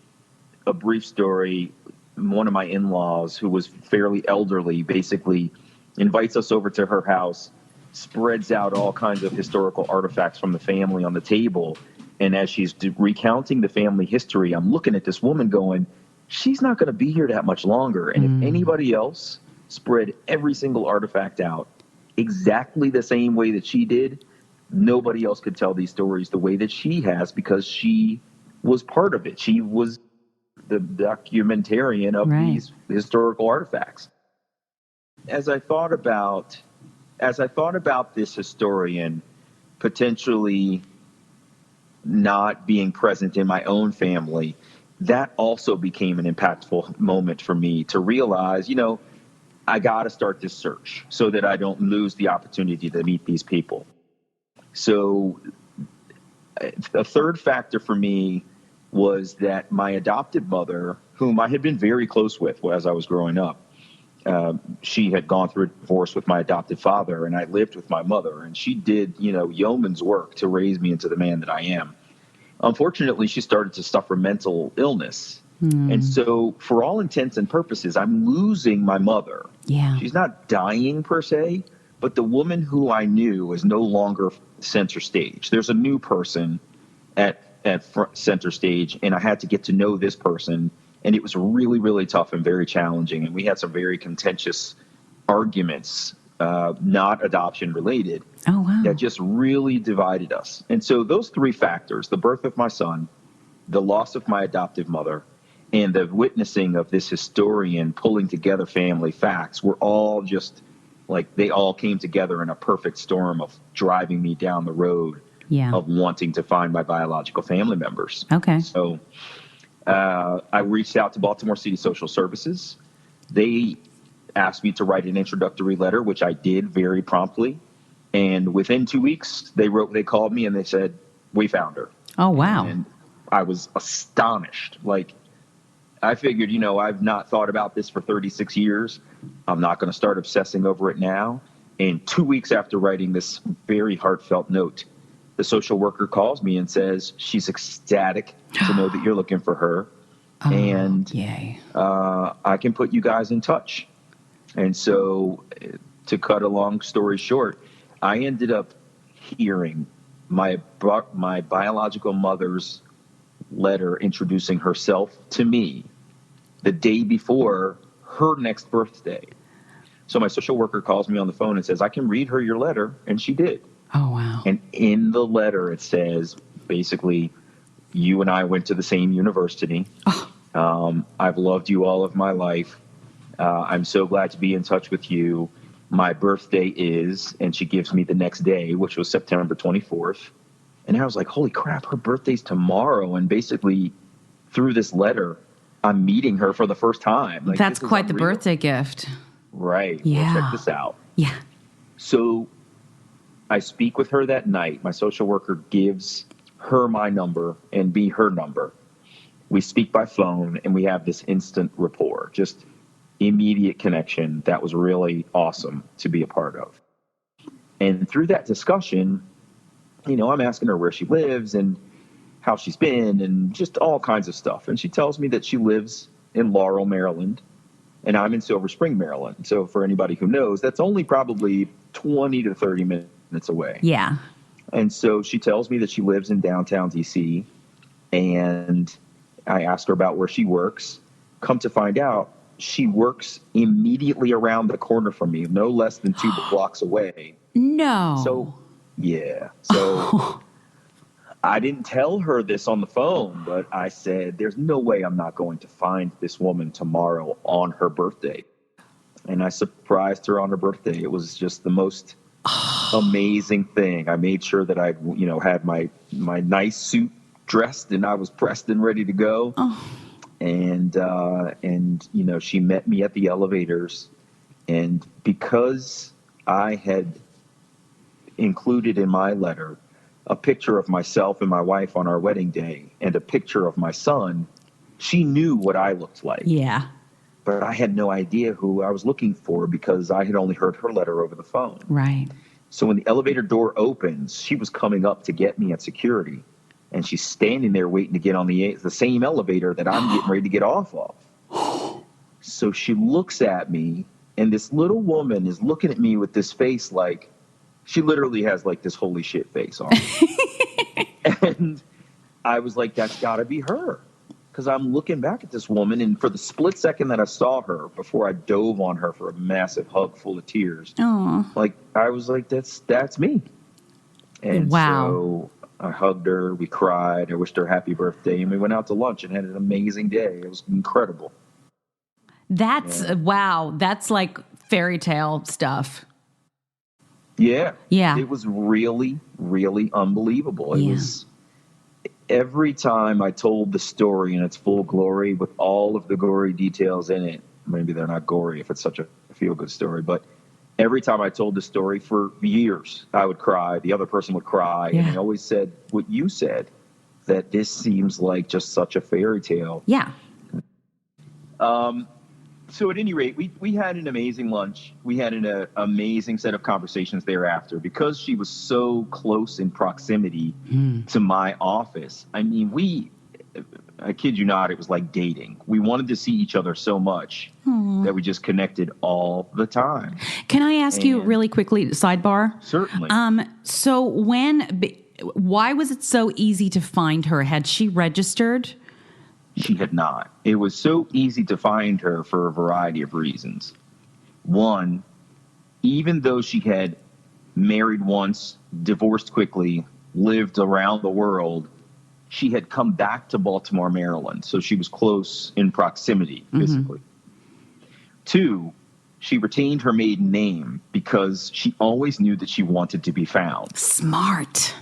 S2: a brief story, one of my in-laws who was fairly elderly basically invites us over to her house, spreads out all kinds of historical artifacts from the family on the table. And as she's recounting the family history, I'm looking at this woman going, she's not going to be here that much longer. And if anybody else spread every single artifact out exactly the same way that she did, nobody else could tell these stories the way that she has, because she was part of it. She was the documentarian of these historical artifacts. As I thought about this historian potentially not being present in my own family, that also became an impactful moment for me to realize, you know, I got to start this search so that I don't lose the opportunity to meet these people. So a third factor for me was that my adopted mother, whom I had been very close with as I was growing up, she had gone through a divorce with my adopted father, and I lived with my mother, and she did, you know, yeoman's work to raise me into the man that I am. Unfortunately, she started to suffer mental illness. And so for all intents and purposes, I'm losing my mother.
S3: Yeah.
S2: She's not dying per se, but the woman who I knew is no longer center stage. There's a new person at center stage, and I had to get to know this person. And it was really, really tough and very challenging. And we had some very contentious arguments, not adoption related, that just really divided us. And so those three factors, the birth of my son, the loss of my adoptive mother, and the witnessing of this historian pulling together family facts, were all just like, they all came together in a perfect storm of driving me down the road of wanting to find my biological family members.
S3: Okay.
S2: So I reached out to Baltimore City Social Services. They asked me to write an introductory letter, which I did very promptly. And within 2 weeks, they called me and they said, we found her.
S3: Oh, wow.
S2: And I was astonished. Like, I figured, you know, I've not thought about this for 36 years. I'm not going to start obsessing over it now. And 2 weeks after writing this very heartfelt note, the social worker calls me and says she's ecstatic to know that you're looking for her. And I can put you guys in touch. And so, to cut a long story short, I ended up hearing my biological mother's letter introducing herself to me the day before her next birthday. So my social worker calls me on the phone and says, I can read her your letter. And she did.
S3: Oh, wow.
S2: And in the letter, it says, basically, you and I went to the same university. I've loved you all of my life. I'm so glad to be in touch with you. My birthday is, and she gives me the next day, which was September 24th. And I was like, holy crap, her birthday's tomorrow. And basically, through this letter, I'm meeting her for the first time. Like,
S3: that's quite the birthday gift.
S2: Right.
S3: Yeah.
S2: Well, check this out.
S3: Yeah.
S2: So I speak with her that night. My social worker gives her my number and me her number. We speak by phone and we have this instant rapport, just immediate connection. That was really awesome to be a part of. And through that discussion, I'm asking her where she lives and how she's been and just all kinds of stuff. And she tells me that she lives in Laurel, Maryland, and I'm in Silver Spring, Maryland. So for anybody who knows, that's only probably 20 to 30 minutes away.
S3: Yeah.
S2: And so she tells me that she lives in downtown DC, and I asked her about where she works. Come to find out, she works immediately around the corner from me, no less than 2 blocks away.
S3: No.
S2: So, yeah. So I didn't tell her this on the phone, but I said, there's no way I'm not going to find this woman tomorrow on her birthday. And I surprised her on her birthday. It was just the most amazing thing. I made sure that I, had my nice suit dressed and I was pressed and ready to go.
S3: Oh.
S2: And she met me at the elevators. And because I had included in my letter a picture of myself and my wife on our wedding day and a picture of my son, she knew what I looked like.
S3: Yeah.
S2: But I had no idea who I was looking for because I had only heard her letter over the phone.
S3: Right.
S2: So when the elevator door opens, she was coming up to get me at security, and she's standing there waiting to get on the same elevator that I'm getting ready to get off of. So she looks at me, and this little woman is looking at me with this face like, she literally has like this holy shit face on. And I was like, that's got to be her. Because I'm looking back at this woman, and for the split second that I saw her before I dove on her for a massive hug full of tears, like I was like, that's me. And so I hugged her, we cried, I wished her happy birthday, and we went out to lunch and had an amazing day. It was incredible.
S3: Wow. That's like fairy tale stuff.
S2: Yeah.
S3: Yeah.
S2: It was really, really unbelievable. It was every time I told the story in its full glory with all of the gory details in it. Maybe they're not gory if it's such a feel-good story, but every time I told the story for years, I would cry. The other person would cry. Yeah. And I always said what you said, that this seems like just such a fairy tale.
S3: Yeah.
S2: So at any rate, we had an amazing lunch. We had an amazing set of conversations thereafter because she was so close in proximity to my office. I mean, I kid you not, it was like dating. We wanted to see each other so much that we just connected all the time.
S3: Can I ask you really quickly, sidebar?
S2: Certainly.
S3: So why was it so easy to find her? Had she registered?
S2: She had not. It was so easy to find her for a variety of reasons. One, even though she had married once, divorced quickly, lived around the world, she had come back to Baltimore, Maryland. So she was close in proximity physically. Two, she retained her maiden name because she always knew that she wanted to be found.
S3: Smart.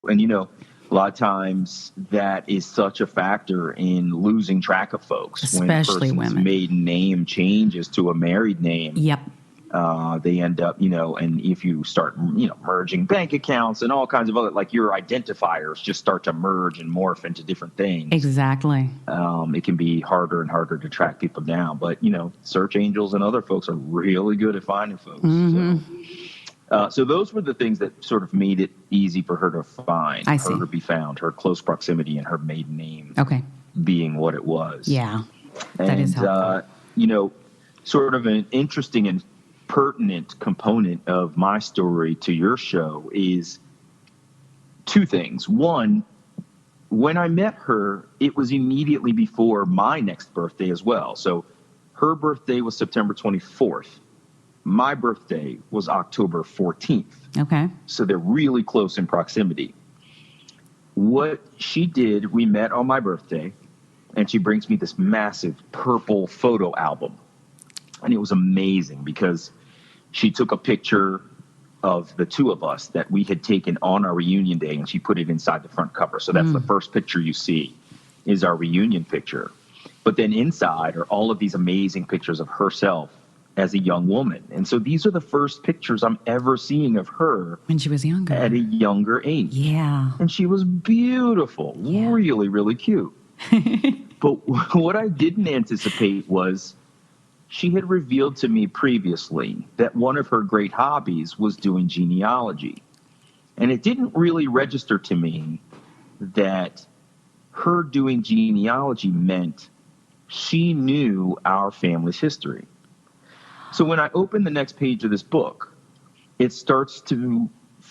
S2: And, a lot of times that is such a factor in losing track of folks.
S3: Especially
S2: when a person's
S3: women.
S2: maiden name changes to a married name.
S3: Yep.
S2: They end up, and if you start, merging bank accounts and all kinds of other, like your identifiers just start to merge and morph into different things.
S3: Exactly.
S2: It can be harder and harder to track people down. But, search angels and other folks are really good at finding folks. So those were the things that sort of made it easy for her to find,
S3: I see.
S2: her to be found, her close proximity and her maiden name being what it was.
S3: Yeah, that is helpful.
S2: Sort of an interesting and pertinent component of my story to your show is two things. One, when I met her, it was immediately before my next birthday as well. So her birthday was September 24th. My birthday was October 14th.
S3: Okay.
S2: So they're really close in proximity. What she did, we met on my birthday, and she brings me this massive purple photo album. And it was amazing because she took a picture of the two of us that we had taken on our reunion day, and she put it inside the front cover. So that's the first picture you see is our reunion picture. But then inside are all of these amazing pictures of herself as a young woman. And so these are the first pictures I'm ever seeing of her
S3: When she was younger.
S2: at a younger age.
S3: Yeah.
S2: And she was beautiful, really, really cute. But what I didn't anticipate was she had revealed to me previously that one of her great hobbies was doing genealogy. And it didn't really register to me that her doing genealogy meant she knew our family's history. So when I open the next page of this book, it starts to,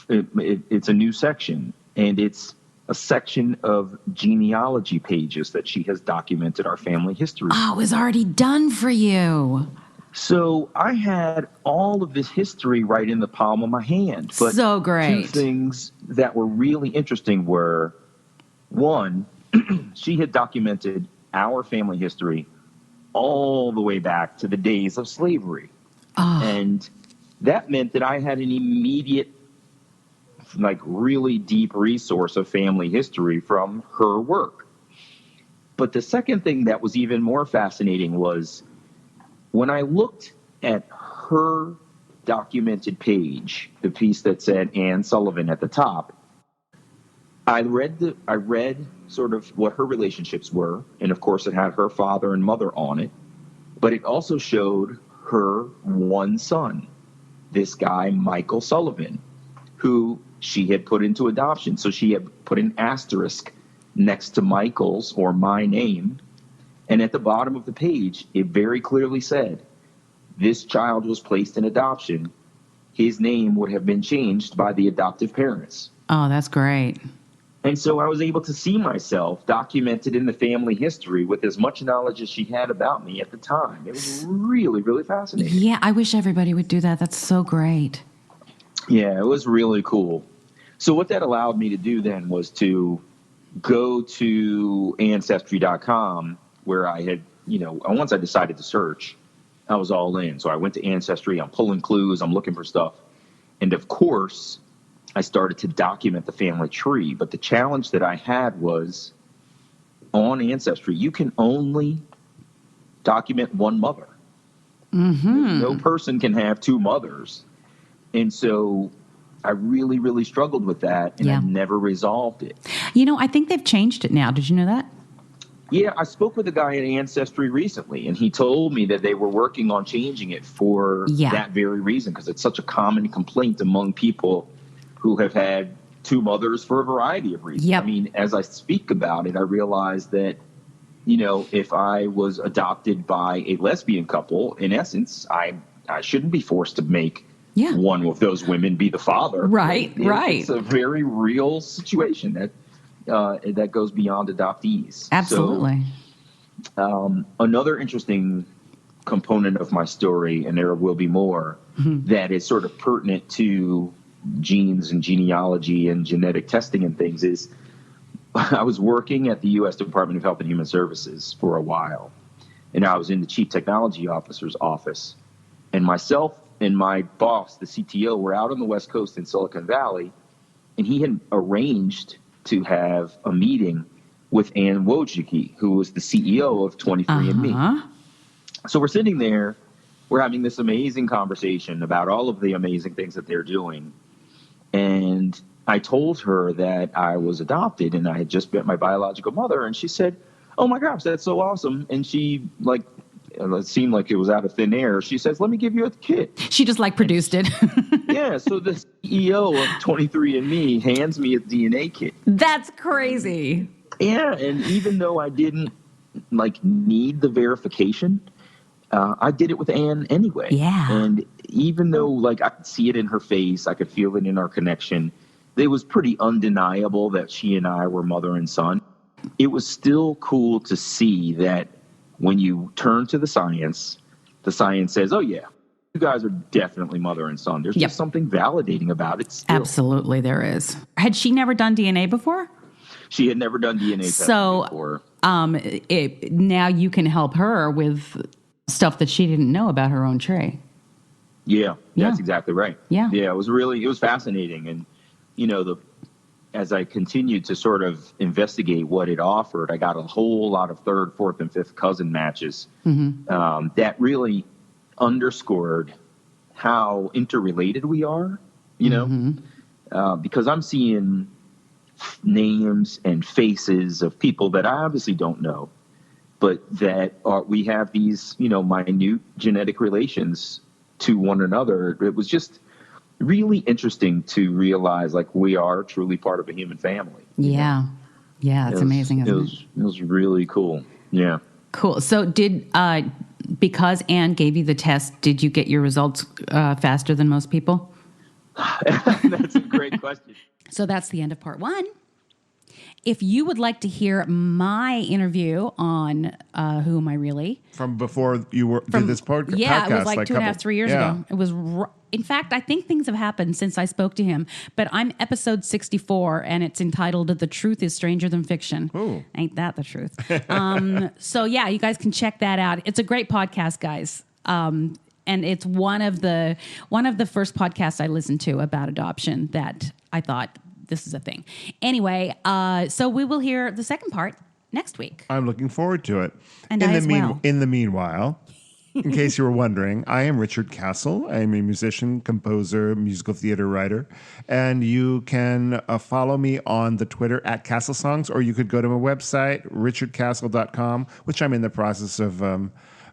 S2: it's a new section, and it's a section of genealogy pages that she has documented our family history.
S3: Oh, it was already done for you.
S2: So I had all of this history right in the palm of my hand. But
S3: So great.
S2: two things that were really interesting were, one, she had documented our family history all the way back to the days of slavery.
S3: Oh.
S2: And that meant that I had an immediate, like, really deep resource of family history from her work. But the second thing that was even more fascinating was when I looked at her documented page, the piece that said Ann Sullivan at the top, I read sort of what her relationships were, and of course it had her father and mother on it, but it also showed her one son, this guy Michael Sullivan, who she had put into adoption. So she had put an asterisk next to Michael's or my name, and at the bottom of the page it very clearly said, this child was placed in adoption. His name would have been changed by the adoptive parents.
S3: Oh, that's great.
S2: And so I was able to see myself documented in the family history with as much knowledge as she had about me at the time. It was really, really fascinating.
S3: Yeah, I wish everybody would do that. That's so great.
S2: Yeah, it was really cool. So what that allowed me to do then was to go to Ancestry.com, where I had, once I decided to search, I was all in. So I went to Ancestry, I'm pulling clues, I'm looking for stuff. And of course, I started to document the family tree. But the challenge that I had was on Ancestry, you can only document one mother. Mm-hmm. No person can have two mothers. And so I really, really struggled with that, and I never resolved it.
S3: I think they've changed it now. Did you know that?
S2: Yeah, I spoke with a guy at Ancestry recently, and he told me that they were working on changing it for that very reason, because it's such a common complaint among people who have had two mothers for a variety of reasons.
S3: Yep.
S2: I mean, as I speak about it, I realize that, if I was adopted by a lesbian couple, in essence, I shouldn't be forced to make one of those women be the father.
S3: Right.
S2: It's a very real situation that goes beyond adoptees.
S3: Absolutely.
S2: So, another interesting component of my story, and there will be more, that is sort of pertinent to genes and genealogy and genetic testing and things, is I was working at the U.S. Department of Health and Human Services for a while, and I was in the Chief Technology Officer's office, and myself and my boss, the CTO, were out on the West Coast in Silicon Valley, and he had arranged to have a meeting with Ann Wojcicki, who was the CEO of 23andMe. So we're sitting there, we're having this amazing conversation about all of the amazing things that they're doing. And I told her that I was adopted and I had just met my biological mother. And she said, oh my gosh, that's so awesome. And she, it seemed like it was out of thin air. She says, let me give you a kit.
S3: She just produced it.
S2: Yeah. So the CEO of 23andMe hands me a DNA kit.
S3: That's crazy.
S2: Yeah. And even though I didn't need the verification, I did it with Ann anyway.
S3: Yeah.
S2: And even though I could see it in her face, I could feel it in our connection, it was pretty undeniable that she and I were mother and son. It was still cool to see that when you turn to the science says, oh yeah, you guys are definitely mother and son. There's just something validating about it still.
S3: Absolutely there is. Had she never done DNA before?
S2: She had never done DNA testing before.
S3: Now you can help her with stuff that she didn't know about her own tree.
S2: Yeah, that's exactly right.
S3: Yeah.
S2: Yeah, it was fascinating. And, as I continued to sort of investigate what it offered, I got a whole lot of third, fourth, and fifth cousin matches that really underscored how interrelated we are, you know, because I'm seeing names and faces of people that I obviously don't know, but that we have these, you know, minute genetic relations to one another. It was just really interesting to realize, like, we are truly part of a human family.
S3: Yeah. Yeah, it's amazing, isn't it?
S2: It was really cool. Yeah.
S3: Cool. So because Anne gave you the test, did you get your results faster than most people?
S2: That's a great question.
S3: So that's the end of part 1. If you would like to hear my interview on Who Am I Really?
S4: From before you did this podcast?
S3: Yeah, it was like 2.5, 3 years ago. It was, in fact, I think things have happened since I spoke to him, but I'm episode 64 and it's entitled The Truth is Stranger Than Fiction.
S4: Ooh.
S3: Ain't that the truth? So yeah, you guys can check that out. It's a great podcast, guys. And it's one of the first podcasts I listened to about adoption that I thought, this is a thing. Anyway, so we will hear the second part next week.
S4: I'm looking forward to it.
S3: And I as well.
S4: In the meanwhile, in case you were wondering, I am Richard Castle. I am a musician, composer, musical theater writer. And you can follow me on the Twitter at Castle Songs, or you could go to my website, richardcastle.com, which I'm in the process of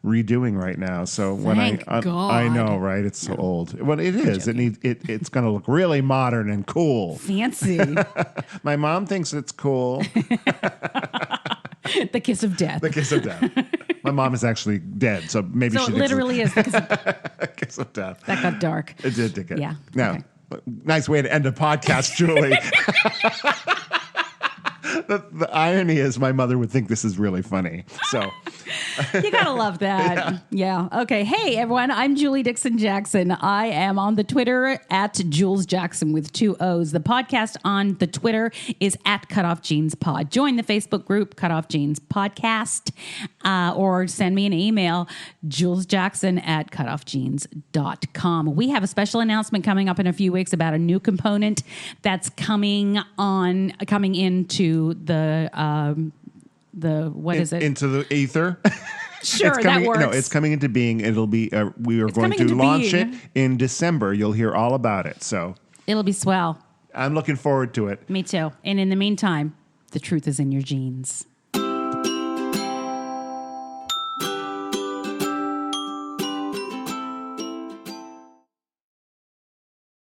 S4: redoing right now. So
S3: Thank God.
S4: I know, right? It's so old. Well, it is. It's going to look really modern and cool.
S3: Fancy.
S4: My mom thinks it's cool.
S3: The kiss of death.
S4: The kiss of death. My mom is actually dead, so maybe she
S3: it literally is the kiss of death.
S4: Kiss of death.
S3: That got dark.
S4: It did get.
S3: Yeah.
S4: Now,
S3: okay.
S4: Nice way to end a podcast, Julie. The irony is my mother would think this is really funny. So
S3: you gotta love that. Yeah. Okay. Hey, everyone. I'm Julie Dixon Jackson. I am on the Twitter at Jules Jackson with 2 O's. The podcast on the Twitter is at CutOff Jeans Pod. Join the Facebook group CutOff Jeans Podcast, or send me an email, julesjackson@cutoffjeans.com. We have a special announcement coming up in a few weeks about a new component that's coming into what is it?
S4: Into the ether.
S3: Sure, that works.
S4: No, it's coming into being. It'll be. We are going to launch it in December. You'll hear all about it. So
S3: it'll be swell.
S4: I'm looking forward to it.
S3: Me too. And in the meantime, the truth is in your jeans.